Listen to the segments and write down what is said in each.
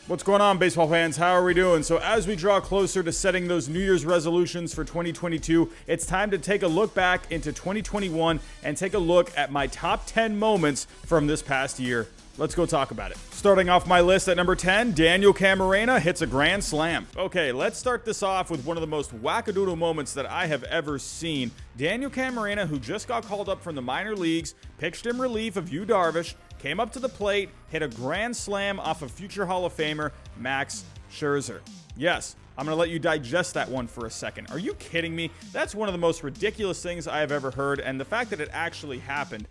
What's going on, baseball fans? How are we doing? So as we draw closer to setting those New Year's resolutions for 2022, it's time to take a look back into 2021 and take a look at my top 10 moments from this past year. Let's go talk about it. Starting off my list at number 10, Daniel CAMARENA hits a grand slam. Okay, let's start this off with one of the most wackadoodle moments that I have ever seen. Daniel CAMARENA, who just got called up from the minor leagues, pitched in relief of Yu Darvish, came up to the plate, hit a grand slam off of future Hall of Famer Max Scherzer. Yes, I'm going to let you digest that one for a second. Are you kidding me? That's one of the most ridiculous things I have ever heard, and the fact that it actually happened,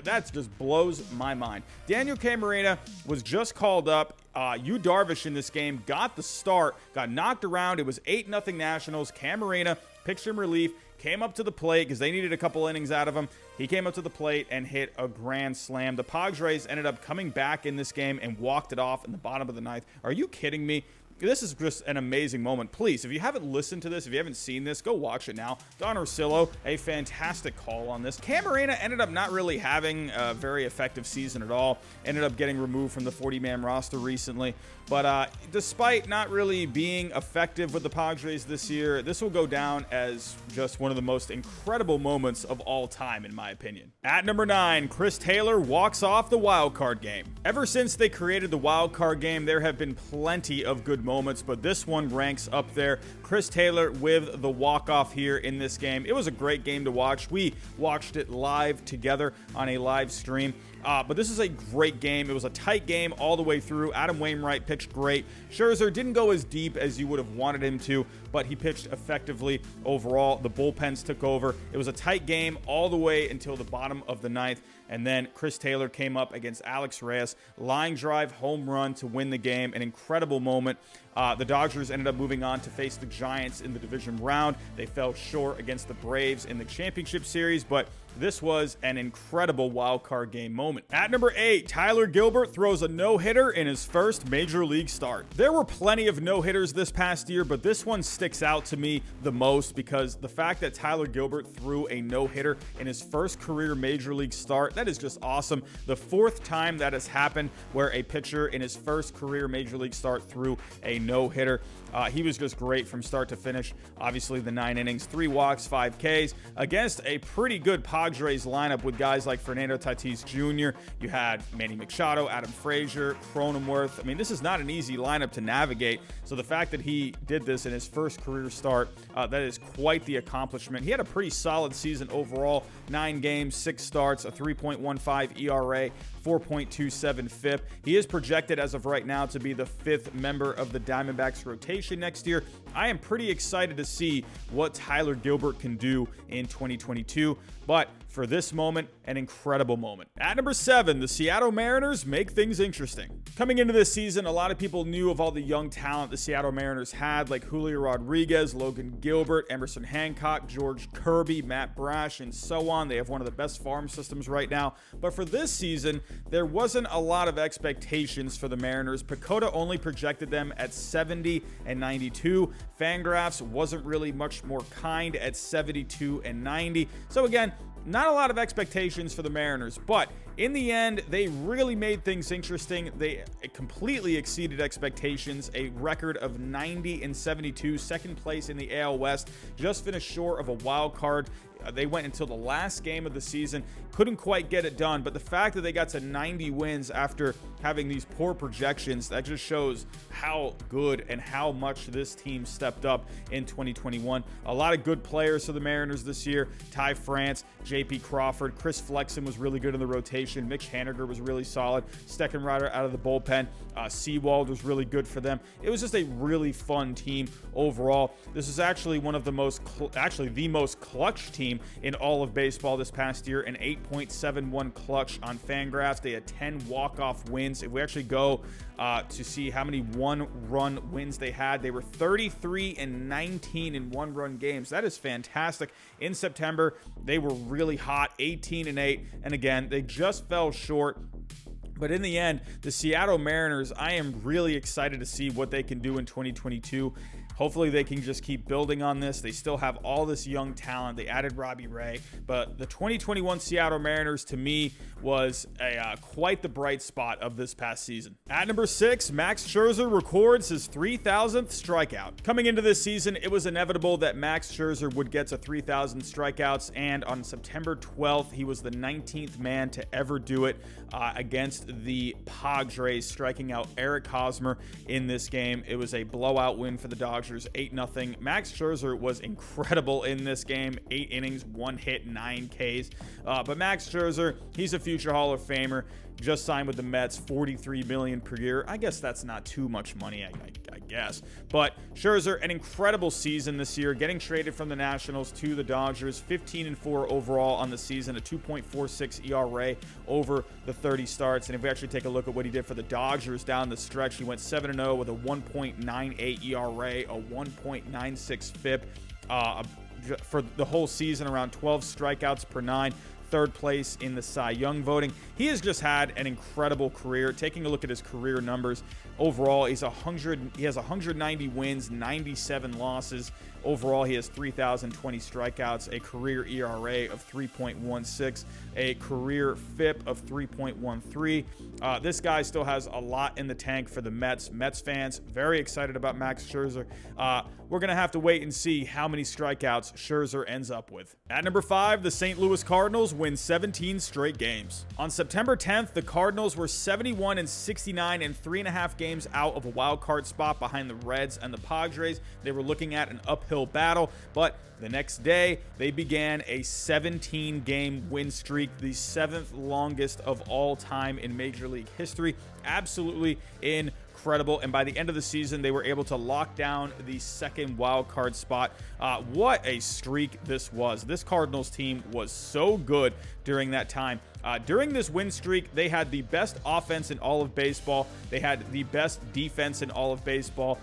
that just blows my mind. Daniel CAMARENA was just called up. Yu Darvish in this game got the start, got knocked around. It was 8-0 Nationals. CAMARENA pitched in relief, came up to the plate because they needed a couple innings out of him. He came up to the plate and hit a grand slam. The Padres ended up coming back in this game and walked it off in the bottom of the ninth. Are you kidding me? This is just an amazing moment. Please, if you haven't listened to this, if you haven't seen this, go watch it now. Don Orsillo, a fantastic call on this. CAMARENA ended up not really having a very effective season at all. Ended up getting removed from the 40-man roster recently. But despite not really being effective with the Padres this year, this will go down as just one of the most incredible moments of all time, in my opinion. At number 9, Chris Taylor walks off the wild card game. Ever since they created the wild card game, there have been plenty of good moments, but this one ranks up there. Chris Taylor with the walk-off here in this game. It was a great game to watch. We watched it live together on a live stream. But this is a great game. It was a tight game all the way through. Adam Wainwright pitched great. Scherzer didn't go as deep as you would have wanted him to, but he pitched effectively overall. The bullpens took over. It was a tight game all the way until the bottom of the ninth. And then Chris Taylor came up against Alex Reyes. Line drive, home run to win the game. An incredible moment. The Dodgers ended up moving on to face the Giants in the division round. They fell short against the Braves in the championship series, but this was an incredible wild card game moment. At number 8, Tyler Gilbert throws a no-hitter in his first major league start. There were plenty of no-hitters this past year, but this one sticks out to me the most because the fact that Tyler Gilbert threw a no-hitter in his first career major league start, that is just awesome. The 4th time that has happened where a pitcher in his first career major league start threw a no-hitter. He was just great from start to finish. Obviously, the 9 innings, 3 walks, 5 Ks against a pretty good Padres lineup with guys like Fernando Tatis Jr. You had Manny Machado, Adam Frazier, Cronenworth. I mean, this is not an easy lineup to navigate. So the fact that he did this in his first career start, that is quite the accomplishment. He had a pretty solid season overall. 9 games, 6 starts, a 3.15 ERA, 4.27 FIP. He is projected as of right now to be the 5th member of the Diamondbacks rotation next year. I am pretty excited to see what Tyler Gilbert can do in 2022, but for this moment, an incredible moment. At number 7, the Seattle Mariners make things interesting. Coming into this season, a lot of people knew of all the young talent the Seattle Mariners had, like Julio Rodriguez, Logan Gilbert, Emerson Hancock, George Kirby, Matt Brash, and so on. They have one of the best farm systems right now. But for this season, there wasn't a lot of expectations for the Mariners. PECOTA only projected them at 70 and 92. Fangraphs wasn't really much more kind at 72 and 90. So again, not a lot of expectations for the Mariners, but in the end, they really made things interesting. They completely exceeded expectations. A record of 90 and 72, second place in the AL West, just finished short of a wild card. They went until the last game of the season, couldn't quite get it done, but the fact that they got to 90 wins after having these poor projections, that just shows how good and how much this team stepped up in 2021. A lot of good players for the Mariners this year. Ty France, JP Crawford, Chris Flexen was really good in the rotation. Mitch Haniger was really solid. Steckenrider out of the bullpen. Seawald was really good for them. It was just a really fun team overall. This is actually one of the most, the most clutch team in all of baseball this past year. An 8.71 clutch on Fangraphs. They had 10 walk-off wins. If we actually go to see how many one-run wins they had, they were 33 and 19 in one-run games. That is fantastic. In September, they were really hot, 18 and 8, and again, they just fell short. But in the end, the Seattle Mariners, I am really excited to see what they can do in 2022. Hopefully they can just keep building on this. They still have all this young talent. They added Robbie Ray, but the 2021 Seattle Mariners to me was quite the bright spot of this past season. At number 6, Max Scherzer records his 3,000th strikeout. Coming into this season, it was inevitable that Max Scherzer would get to 3,000 strikeouts, and on September 12th, he was the 19th man to ever do it against the Padres, striking out Eric Hosmer in this game. It was a blowout win for the Dodgers, 8-0. Max Scherzer was incredible in this game, 8 innings, 1 hit, 9 Ks. But Max Scherzer, he's a future Hall of Famer. Just signed with the Mets, $43 million per year. I guess that's not too much money, I guess. But Scherzer, an incredible season this year, getting traded from the Nationals to the Dodgers, 15-4 overall on the season, a 2.46 ERA over the 30 starts. And if we actually take a look at what he did for the Dodgers down the stretch, he went 7-0 with a 1.98 ERA, a 1.96 FIP. For the whole season, around 12 strikeouts per 9. Third place in the Cy Young voting. He has just had an incredible career. Taking a look at his career numbers, overall, he has 190 wins, 97 losses. Overall, he has 3,020 strikeouts, a career ERA of 3.16, a career FIP of 3.13. This guy still has a lot in the tank for the Mets. Mets fans, very excited about Max Scherzer. We're going to have to wait and see how many strikeouts Scherzer ends up with. At number 5, the St. Louis Cardinals win 17 straight games. On September 10th, the Cardinals were 71-69 and 3.5 games out of a wild card spot behind the Reds and the Padres. They were looking at an uphill battle, but the next day they began a 17-game win streak, the 7th longest of all time in Major League history. Absolutely incredible. And by the end of the season, they were able to lock down the second wild card spot. What a streak this was. This Cardinals team was so good during that time. During this win streak, they had the best offense in all of baseball. They had the best defense in all of baseball.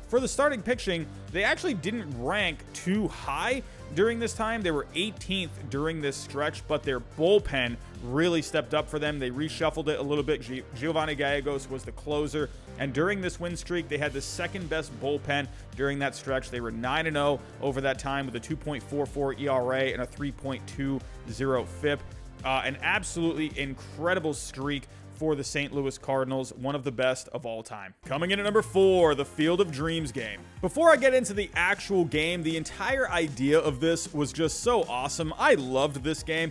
For the starting pitching, they actually didn't rank too high during this time. They were 18th during this stretch, but their bullpen really stepped up for them. They reshuffled it a little bit. Giovanni Gallegos was the closer, and during this win streak, they had the second best bullpen during that stretch. They were 9-0 over that time with a 2.44 ERA and a 3.20 FIP. An absolutely incredible streak for the St. Louis Cardinals, one of the best of all time. Coming in at number 4, the Field of Dreams game. Before I get into the actual game, the entire idea of this was just so awesome. I loved this game.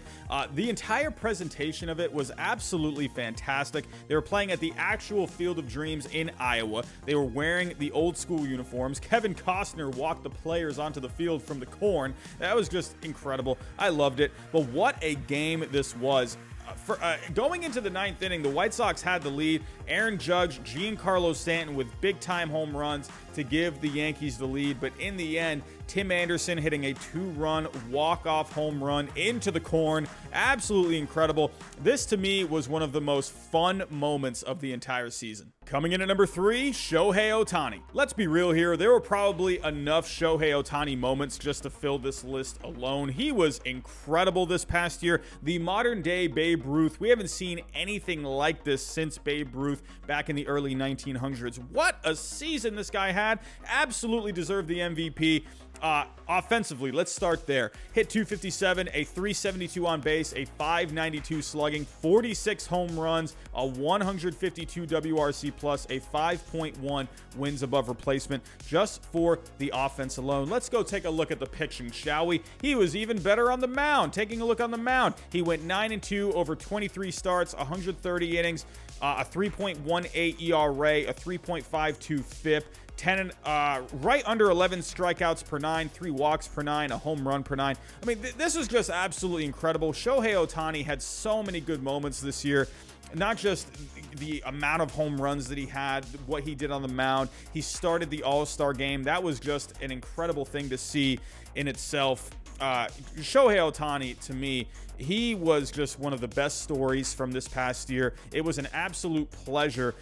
The entire presentation of it was absolutely fantastic. They were playing at the actual Field of Dreams in Iowa. They were wearing the old school uniforms. Kevin Costner walked the players onto the field from the corn. That was just incredible. I loved it. But what a game this was. Going into the 9th inning, the White Sox had the lead. Aaron Judge, Giancarlo Stanton with big-time home runs to give the Yankees the lead. But in the end, Tim Anderson hitting a 2-run walk-off home run into the corn. Absolutely incredible. This, to me, was one of the most fun moments of the entire season. Coming in at number 3, Shohei Ohtani. Let's be real here. There were probably enough Shohei Ohtani moments just to fill this list alone. He was incredible this past year. The modern-day Babe Ruth. We haven't seen anything like this since Babe Ruth back in the early 1900s. What a season this guy had. Absolutely deserved the MVP. Offensively, let's start there. Hit 257, a 372 on base, a 592 slugging, 46 home runs, a 152 WRC plus, a 5.1 wins above replacement just for the offense alone. Let's go take a look at the pitching, shall we? He was even better on the mound. Taking a look on the mound, he went 9-2 over 23 starts, 130 innings, a 3.18 ERA, a 3.52 FIP. Right under 11 strikeouts per 9, 3 walks per 9, a home run per 9. I mean, this was just absolutely incredible. Shohei Ohtani had so many good moments this year. Not just the amount of home runs that he had, what he did on the mound. He started the All-Star game. That was just an incredible thing to see. in itself. Shohei Ohtani, to me, he was just one of the best stories from this past year. It was an absolute pleasure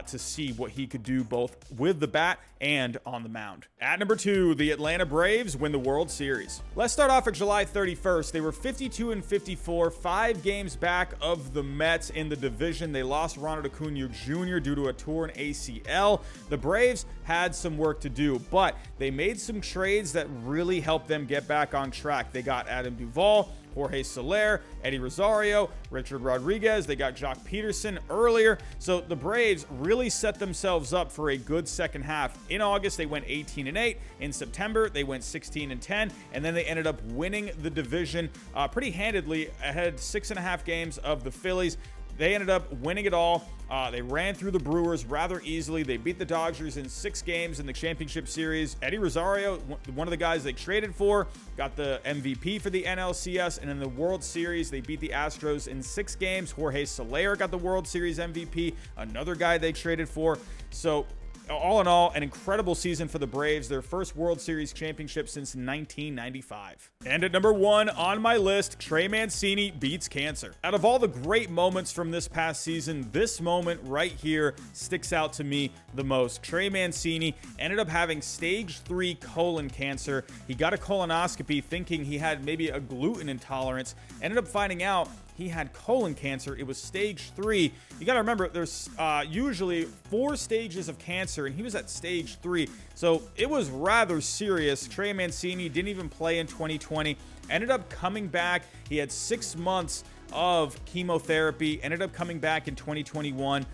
to see what he could do both with the bat and on the mound. At number 2, the Atlanta Braves win the World Series. Let's start off at July 31st. They were 52-54, 5 games back of the Mets in the division. They lost Ronald Acuna Jr. due to a torn ACL. The Braves had some work to do, but they made some trades that really helped them get back on track. They got Adam Duvall, Jorge Soler, Eddie Rosario, Richard Rodriguez. They got Jock Peterson earlier. So the Braves really set themselves up for a good second half. In August, they went 18-8. In September, they went 16-10. And then they ended up winning the division pretty handedly, ahead 6.5 games of the Phillies. They ended up winning it all. They ran through the Brewers rather easily. They beat the Dodgers in 6 games in the championship series. Eddie Rosario, one of the guys they traded for, got the MVP for the NLCS. And in the World Series, they beat the Astros in 6 games. Jorge Soler got the World Series MVP, another guy they traded for. So all in all, an incredible season for the Braves, their first World Series championship since 1995. And at number 1 on my list, Trey Mancini beats cancer. Out of all the great moments from this past season, this moment right here sticks out to me the most. Trey Mancini ended up having stage 3 colon cancer. He got a colonoscopy thinking he had maybe a gluten intolerance, ended up finding out he had colon cancer. It was stage 3. You got to remember, there's usually 4 stages of cancer, and he was at stage 3. So it was rather serious. Trey Mancini didn't even play in 2020. Ended up coming back. He had 6 months of chemotherapy. Ended up coming back in 2021.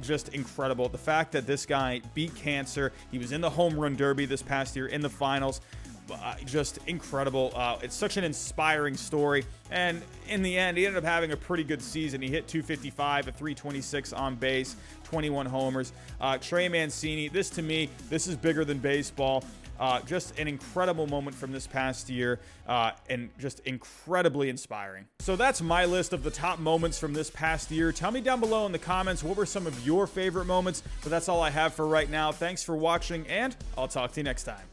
Just incredible. The fact that this guy beat cancer. He was in the home run derby this past year in the finals. Just incredible. It's such an inspiring story, and in the end he ended up having a pretty good season. He hit 255, a 326 on base, 21 homers. Trey Mancini, to me, this is bigger than baseball. Just an incredible moment from this past year, and just incredibly inspiring. So that's my list of the top moments from this past year. Tell me down below in the comments what were some of your favorite moments, but that's all I have for right now. Thanks for watching, and I'll talk to you next time.